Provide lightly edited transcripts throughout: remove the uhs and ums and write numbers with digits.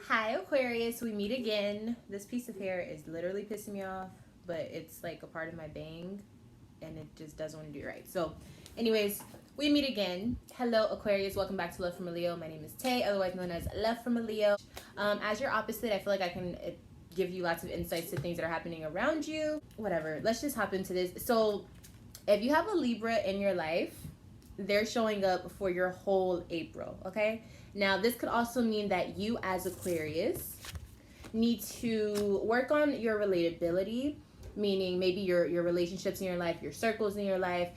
Hi Aquarius, we meet again. This piece of hair is literally pissing me off, but it's like a part of my bang and it just doesn't want to do it right. So anyways, we meet again. Hello Aquarius, welcome back to Love from a Leo. My name is Tay, otherwise known as Love from a Leo. As your opposite, I feel like I can give you lots of insights to things that are happening around you. Whatever, let's just hop into this. So if you have a Libra in your life, they're showing up for your whole April, okay? Now, this could also mean that you as Aquarius need to work on your relatability, meaning maybe your relationships in your life, your circles in your life,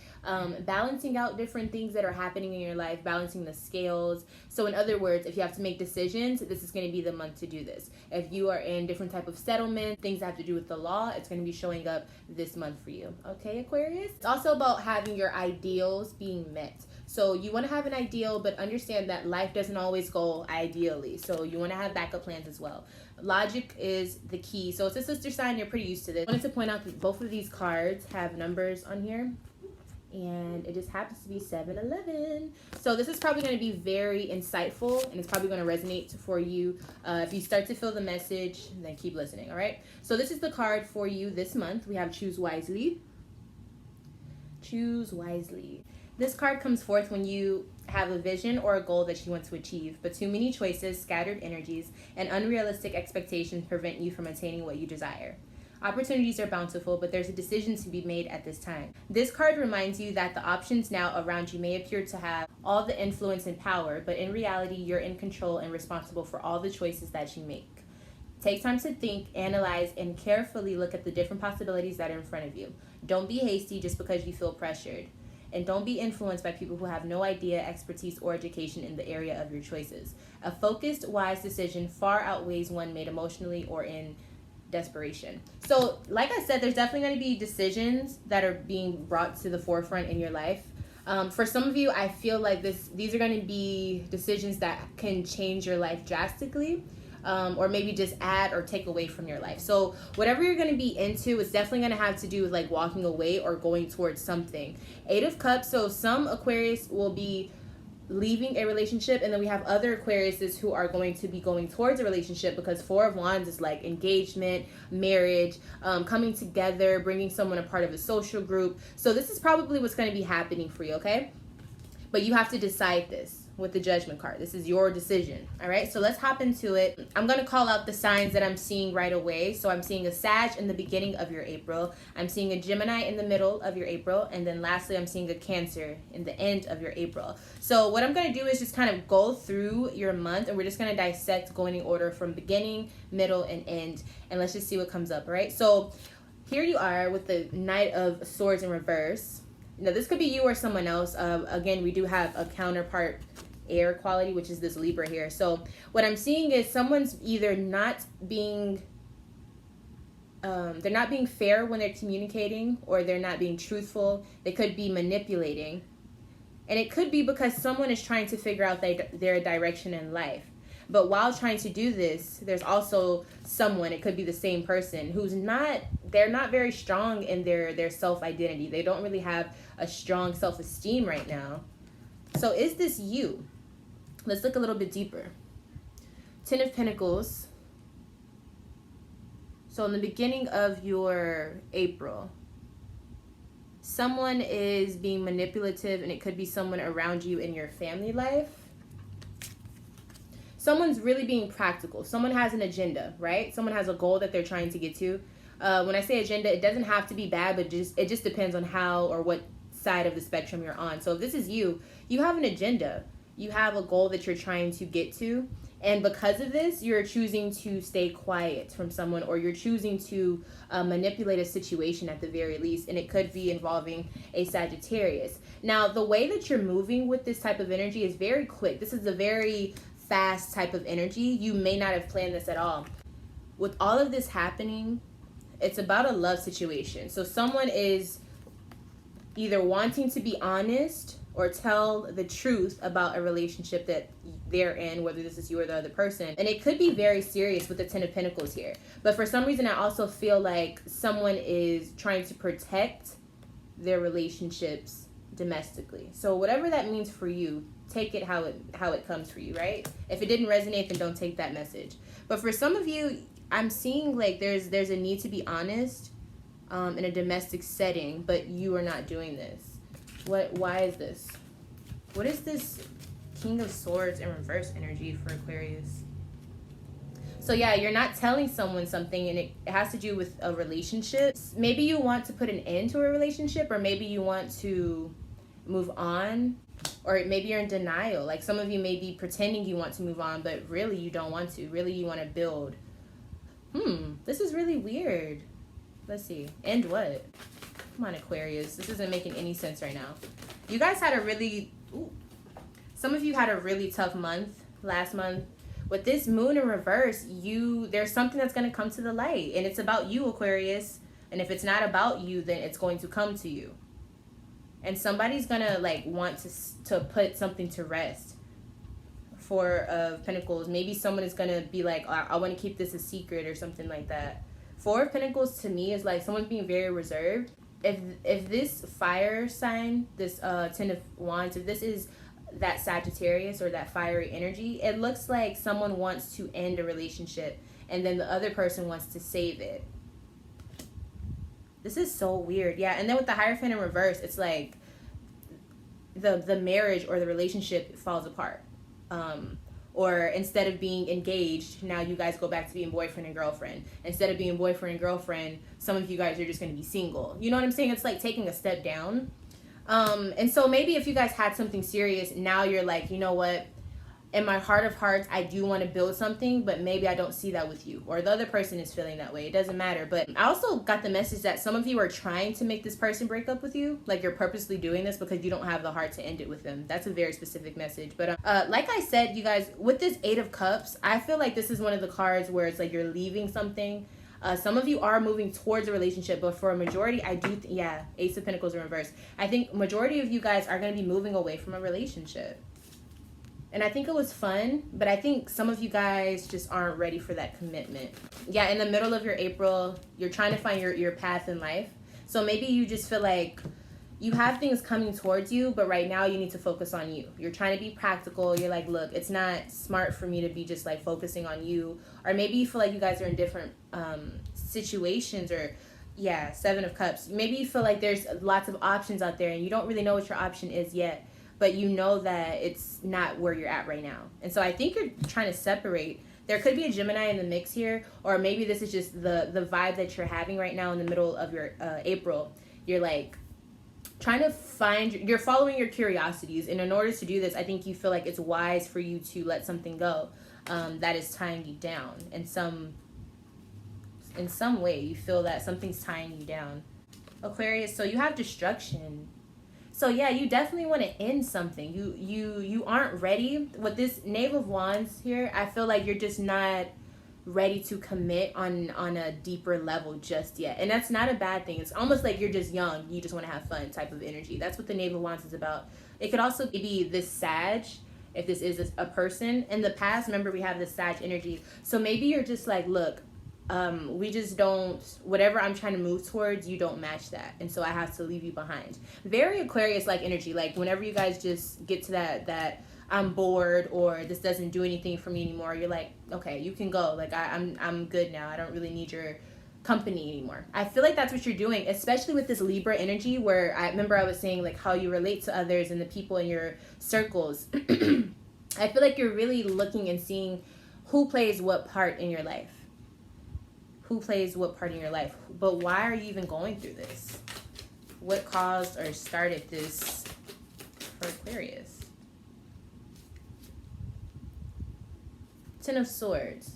balancing out different things that are happening in your life, balancing the scales. So in other words, if you have to make decisions, this is going to be the month to do this. If you are in different type of settlement, things that have to do with the law, it's going to be showing up this month for you. Okay, Aquarius? It's also about having your ideals being met. So you want to have an ideal, but understand that life doesn't always go ideally. So you want to have backup plans as well. Logic is the key. So it's a sister sign, you're pretty used to this. I wanted to point out that both of these cards have numbers on here, and it just happens to be 7-11. So this is probably going to be very insightful, and it's probably going to resonate for you. If you start to feel the message, then keep listening, all right? So this is the card for you this month. We have Choose Wisely. Choose wisely. This card comes forth when you have a vision or a goal that you want to achieve, but too many choices, scattered energies, and unrealistic expectations prevent you from attaining what you desire. Opportunities are bountiful, but there's a decision to be made at this time. This card reminds you that the options now around you may appear to have all the influence and power, but in reality, you're in control and responsible for all the choices that you make. Take time to think, analyze, and carefully look at the different possibilities that are in front of you. Don't be hasty just because you feel pressured. And don't be influenced by people who have no idea, expertise, or education in the area of your choices. A focused, wise decision far outweighs one made emotionally or in desperation. So, like I said, there's definitely going to be decisions that are being brought to the forefront in your life. For some of you, I feel like these are going to be decisions that can change your life drastically. Or maybe just add or take away from your life. So whatever you're going to be into, it's definitely going to have to do with like walking away or going towards something. 8 of Cups, so some Aquarius will be leaving a relationship, and then we have other Aquariuses who are going to be going towards a relationship, because 4 of Wands is like engagement, marriage, coming together, bringing someone a part of a social group. So this is probably what's going to be happening for you, okay? But you have to decide this with the Judgment card. This is your decision. All right, so let's hop into it. I'm going to call out the signs that I'm seeing right away. So I'm seeing a Sag in the beginning of your April. I'm seeing a Gemini in the middle of your April. And then lastly, I'm seeing a Cancer in the end of your April. So what I'm going to do is just kind of go through your month, and we're just going to dissect going in order from beginning, middle, and end. And let's just see what comes up, all right? So here you are with the Knight of Swords in reverse. Now, this could be you or someone else. Again, we do have a counterpart air quality, which is this Libra here. So what I'm seeing is someone's either not being they're not being fair when they're communicating, or they're not being truthful. They could be manipulating, and it could be because someone is trying to figure out their direction in life. But while trying to do this, there's also someone, it could be the same person, they're not very strong in their self-identity. They don't really have a strong self-esteem right now. So is this you? Let's look a little bit deeper. 10 of Pentacles. So in the beginning of your April, someone is being manipulative, and it could be someone around you in your family life. Someone's really being practical. Someone has an agenda, right? Someone has a goal that they're trying to get to. When I say agenda, it doesn't have to be bad, but it just depends on how or what side of the spectrum you're on. So if this is you, you have an agenda. You have a goal that you're trying to get to. And because of this, you're choosing to stay quiet from someone, or you're choosing to manipulate a situation at the very least. And it could be involving a Sagittarius. Now, the way that you're moving with this type of energy is very quick. This is a very fast type of energy. You may not have planned this at all. With all of this happening, it's about a love situation. So someone is either wanting to be honest or tell the truth about a relationship that they're in, whether this is you or the other person. And it could be very serious with the 10 of Pentacles here. But for some reason, I also feel like someone is trying to protect their relationships domestically. So whatever that means for you, take it how it comes for you, right? If it didn't resonate, then don't take that message. But for some of you, I'm seeing like there's a need to be honest in a domestic setting, but you are not doing this. Why is this? What is this King of Swords in reverse energy for Aquarius? So yeah, you're not telling someone something, and it has to do with a relationship. Maybe you want to put an end to a relationship, or maybe you want to move on, or maybe you're in denial. Like some of you may be pretending you want to move on, but really you don't want to. Really you want to build. This is really weird. Let's see. End what? Come on, Aquarius. This isn't making any sense right now. You guys had a really... some of you had a really tough month last month. With this moon in reverse, there's something that's going to come to the light. And it's about you, Aquarius. And if it's not about you, then it's going to come to you. And somebody's going to like want to put something to rest. Four of Pentacles. Maybe someone is going to be like, I want to keep this a secret or something like that. Four of Pentacles to me is like someone's being very reserved. If this fire sign, this Ten of Wands, if this is that Sagittarius or that fiery energy, it looks like someone wants to end a relationship and then the other person wants to save it. This is so weird. Yeah, and then with the Hierophant in reverse, it's like the marriage or the relationship falls apart. Or instead of being engaged, now you guys go back to being boyfriend and girlfriend. Instead of being boyfriend and girlfriend, some of you guys are just going to be single. You know what I'm saying? It's like taking a step down. And so maybe if you guys had something serious, now you're like, you know what? In my heart of hearts, I do want to build something, but maybe I don't see that with you. Or the other person is feeling that way. It doesn't matter. But I also got the message that some of you are trying to make this person break up with you. Like you're purposely doing this because you don't have the heart to end it with them. That's a very specific message. But like I said, you guys, with this Eight of Cups, I feel like this is one of the cards where it's like you're leaving something. Some of you are moving towards a relationship, but for a majority, I do, Ace of Pentacles in reverse. I think majority of you guys are going to be moving away from a relationship. And I think it was fun, but I think some of you guys just aren't ready for that commitment. Yeah, in the middle of your April, you're trying to find your path in life. So maybe you just feel like you have things coming towards you, but right now you need to focus on you. You're trying to be practical. You're like, look, it's not smart for me to be just like focusing on you. Or maybe you feel like you guys are in different situations or, Seven of Cups. Maybe you feel like there's lots of options out there and you don't really know what your option is yet, but you know that it's not where you're at right now. And so I think you're trying to separate. There could be a Gemini in the mix here, or maybe this is just the vibe that you're having right now in the middle of your April. You're like, trying to you're following your curiosities, and in order to do this, I think you feel like it's wise for you to let something go that is tying you down in some way. You feel that something's tying you down, Aquarius. So you have destruction. So yeah, you definitely want to end something. You aren't ready with this Knave of Wands here. I feel like you're just not ready to commit on a deeper level just yet, and that's not a bad thing. It's almost like you're just young, you just want to have fun type of energy. That's what the Knave of Wands is about. It could also be this Sag, if this is a person in the past. Remember, we have this Sag energy, so maybe you're just like, look, we just don't, whatever I'm trying to move towards, you don't match that, and so I have to leave you behind. Very Aquarius like energy. Like whenever you guys just get to that I'm bored or this doesn't do anything for me anymore, you're like, okay, you can go. Like I'm good now. I don't really need your company anymore. I feel like that's what you're doing, especially with this Libra energy, where I remember I was saying like how you relate to others and the people in your circles. I feel like you're really looking and seeing who plays what part in your life. Who plays what part in your life? But why are you even going through this? What caused or started this for Aquarius? Ten of Swords.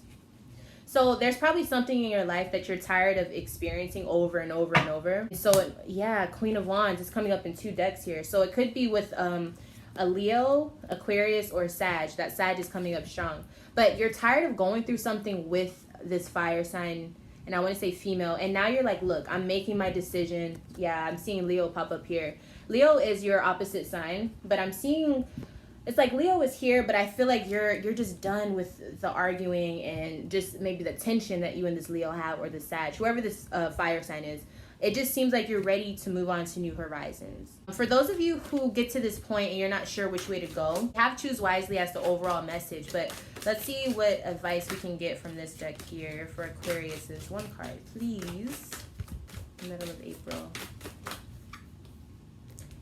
So there's probably something in your life that you're tired of experiencing over and over and over. So yeah, Queen of Wands is coming up in 2 decks here. So it could be with a Leo, Aquarius, or Sag. That Sag is coming up strong. But you're tired of going through something with this fire sign, and I want to say female. And now you're like, look, I'm making my decision. Yeah, I'm seeing Leo pop up here. Leo is your opposite sign, but I'm seeing... it's like Leo is here, but I feel like you're just done with the arguing and just maybe the tension that you and this Leo have, or the Sag, whoever this fire sign is. it just seems like you're ready to move on to new horizons. For those of you who get to this point and you're not sure which way to go, have choose wisely as the overall message. But let's see what advice we can get from this deck here for Aquarius's. One card, please. Middle of April.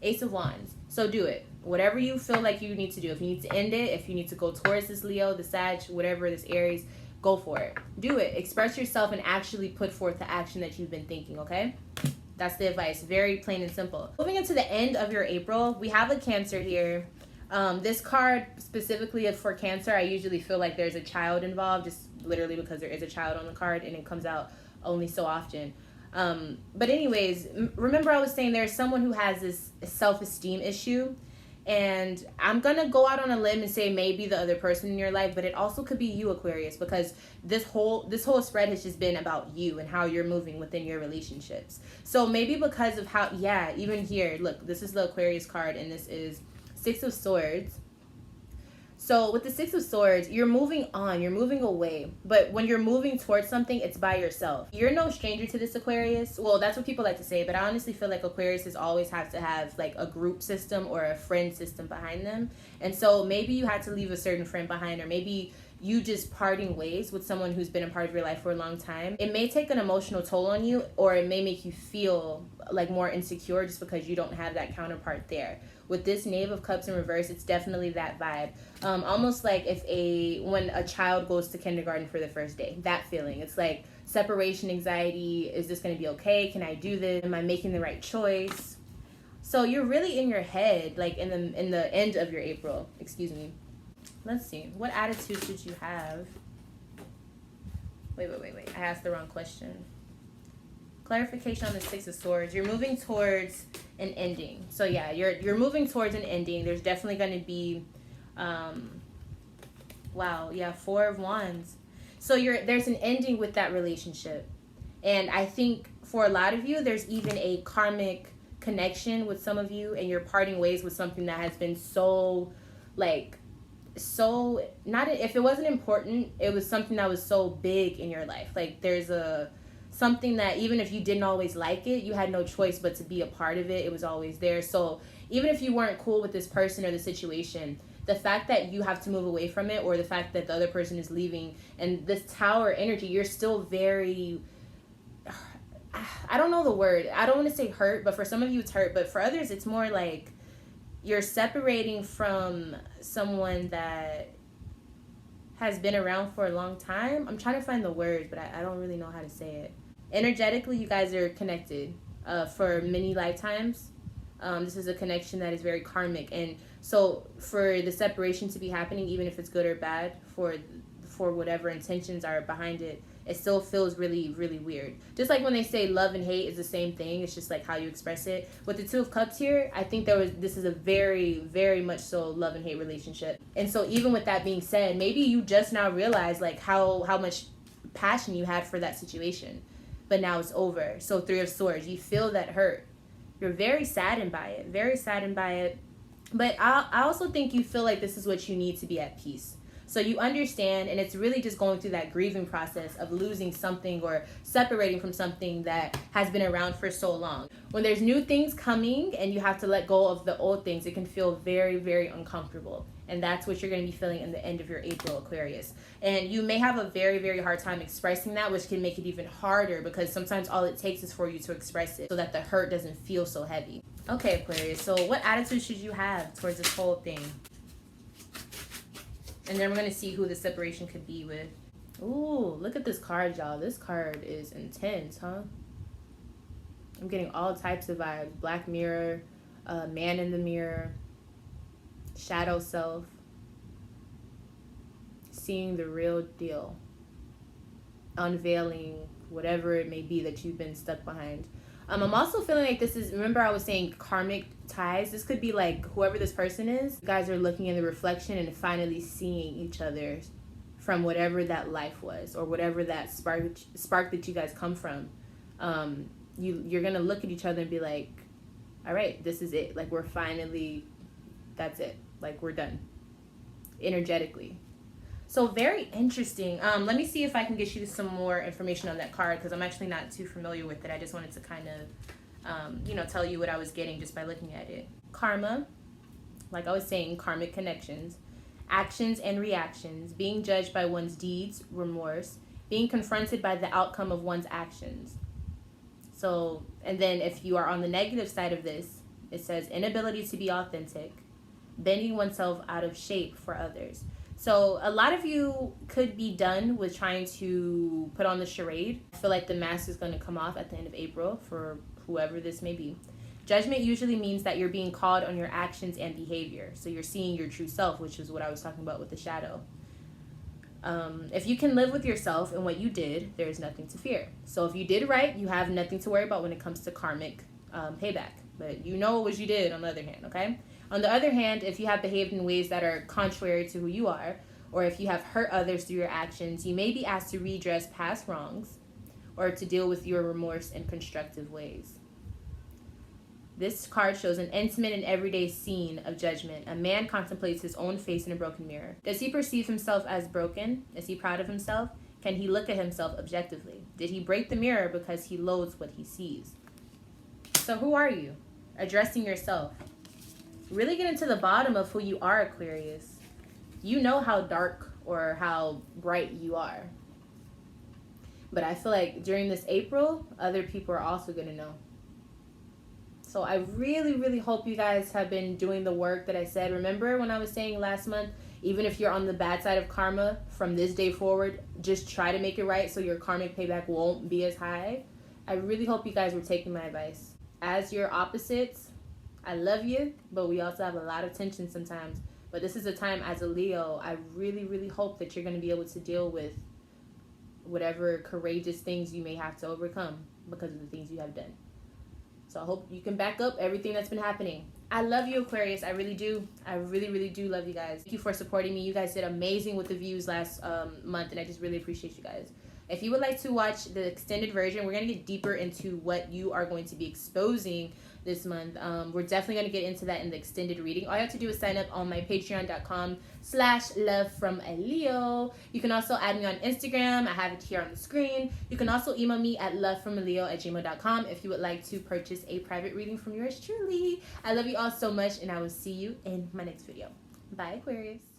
Ace of Wands. So do it. Whatever you feel like you need to do. If you need to end it, if you need to go towards this Leo, the Sag, whatever, this Aries, go for it. Do it. Express yourself and actually put forth the action that you've been thinking, okay? That's the advice. Very plain and simple. Moving into the end of your April, we have a Cancer here. This card specifically for Cancer, I usually feel like there's a child involved, just literally because there is a child on the card and it comes out only so often. But anyways, remember I was saying there's someone who has this self-esteem issue. And I'm going to go out on a limb and say maybe the other person in your life, but it also could be you, Aquarius, because this whole spread has just been about you and how you're moving within your relationships. So maybe because of how, yeah, even here, look, this is the Aquarius card and this is Six of Swords. So with the Six of Swords, you're moving on, you're moving away. But when you're moving towards something, it's by yourself. You're no stranger to this, Aquarius. Well, that's what people like to say, but I honestly feel like Aquarius always have to have like a group system or a friend system behind them. And so maybe you had to leave a certain friend behind, or maybe you just parting ways with someone who's been a part of your life for a long time. It may take an emotional toll on you, or it may make you feel like more insecure just because you don't have that counterpart there. With this Knave of Cups in reverse, it's definitely that vibe. Almost like when a child goes to kindergarten for the first day, that feeling. It's like separation anxiety. Is this going to be okay? Can I do this? Am I making the right choice? So you're really in your head, like in the end of your April. Excuse me. Let's see. What attitude should you have? Wait. I asked the wrong question. Clarification on the Six of Swords. You're moving towards an ending. So yeah, you're moving towards an ending. There's definitely going to be Four of Wands. So there's an ending with that relationship. And I think for a lot of you, there's even a karmic connection with some of you, and you're parting ways with something that has been if it wasn't important, it was something that was so big in your life. Like there's something that even if you didn't always like it, you had no choice but to be a part of it. It was always there. So even if you weren't cool with this person or the situation, the fact that you have to move away from it, or the fact that the other person is leaving, and this Tower energy, you're still very, I don't know the word. I don't want to say hurt, but for some of you it's hurt. But for others, it's more like you're separating from someone that has been around for a long time. I'm trying to find the words, but I don't really know how to say it. Energetically, you guys are connected for many lifetimes. This is a connection that is very karmic. And so for the separation to be happening, even if it's good or bad, for whatever intentions are behind it, it still feels really, really weird. Just like when they say love and hate is the same thing. It's just like how you express it. With the Two of Cups here, I think this is a very, very much so love and hate relationship. And so even with that being said, maybe you just now realize like how much passion you had for that situation. But now it's over. So Three of Swords, you feel that hurt. You're very saddened by it. But I also think you feel like this is what you need to be at peace. So you understand, and it's really just going through that grieving process of losing something or separating from something that has been around for so long. When there's new things coming and you have to let go of the old things, it can feel very, very uncomfortable. And that's what you're going to be feeling in the end of your April, Aquarius. And you may have a very, very hard time expressing that, which can make it even harder, because sometimes all it takes is for you to express it so that the hurt doesn't feel so heavy. Okay, Aquarius, so what attitude should you have towards this whole thing? And then we're going to see who the separation could be with. Ooh, look at this card, y'all. This card is intense, huh? I'm getting all types of vibes. Black Mirror, Man in the Mirror, Shadow Self, seeing the real deal, unveiling whatever it may be that you've been stuck behind. I'm also feeling like this is, remember I was saying karmic ties? This could be like whoever this person is. You guys are looking in the reflection and finally seeing each other from whatever that life was, or whatever that spark that you guys come from. You're going to look at each other and be like, all right, this is it. Like that's it. Like we're done. Energetically. So very interesting. Let me see if I can get you some more information on that card, because I'm actually not too familiar with it. I just wanted to kind of, tell you what I was getting just by looking at it. Karma, like I was saying, karmic connections, actions and reactions, being judged by one's deeds, remorse, being confronted by the outcome of one's actions. So, and then if you are on the negative side of this, it says inability to be authentic, bending oneself out of shape for others. So a lot of you could be done with trying to put on the charade. I feel like the mask is going to come off at the end of April for whoever this may be. Judgment usually means that you're being called on your actions and behavior. So you're seeing your true self, which is what I was talking about with the shadow. If you can live with yourself and what you did, there is nothing to fear. So if you did right, you have nothing to worry about when it comes to karmic payback. But you know what you did on the other hand, okay? On the other hand, if you have behaved in ways that are contrary to who you are, or if you have hurt others through your actions, you may be asked to redress past wrongs or to deal with your remorse in constructive ways. This card shows an intimate and everyday scene of judgment. A man contemplates his own face in a broken mirror. Does he perceive himself as broken? Is he proud of himself? Can he look at himself objectively? Did he break the mirror because he loathes what he sees? So who are you? Addressing yourself. Really get into the bottom of who you are, Aquarius. You know how dark or how bright you are. But I feel like during this April, other people are also going to know. So I really, really hope you guys have been doing the work that I said. Remember when I was saying last month, even if you're on the bad side of karma, from this day forward, just try to make it right so your karmic payback won't be as high. I really hope you guys were taking my advice. As your opposites, I love you, but we also have a lot of tension sometimes. But this is a time as a Leo, I really, really hope that you're going to be able to deal with whatever courageous things you may have to overcome because of the things you have done. So I hope you can back up everything that's been happening. I love you, Aquarius. I really do. I really, really do love you guys. Thank you for supporting me. You guys did amazing with the views last month, and I just really appreciate you guys. If you would like to watch the extended version, we're going to get deeper into what you are going to be exposing this month. We're definitely going to get into that in the extended reading. All you have to do is sign up on my patreon.com/lovefromaleo. You can also add me on Instagram. I have it here on the screen. You can also email me at lovefromaleo@gmail.com if you would like to purchase a private reading from yours truly. I love you all so much, and I will see you in my next video. Bye, Aquarius.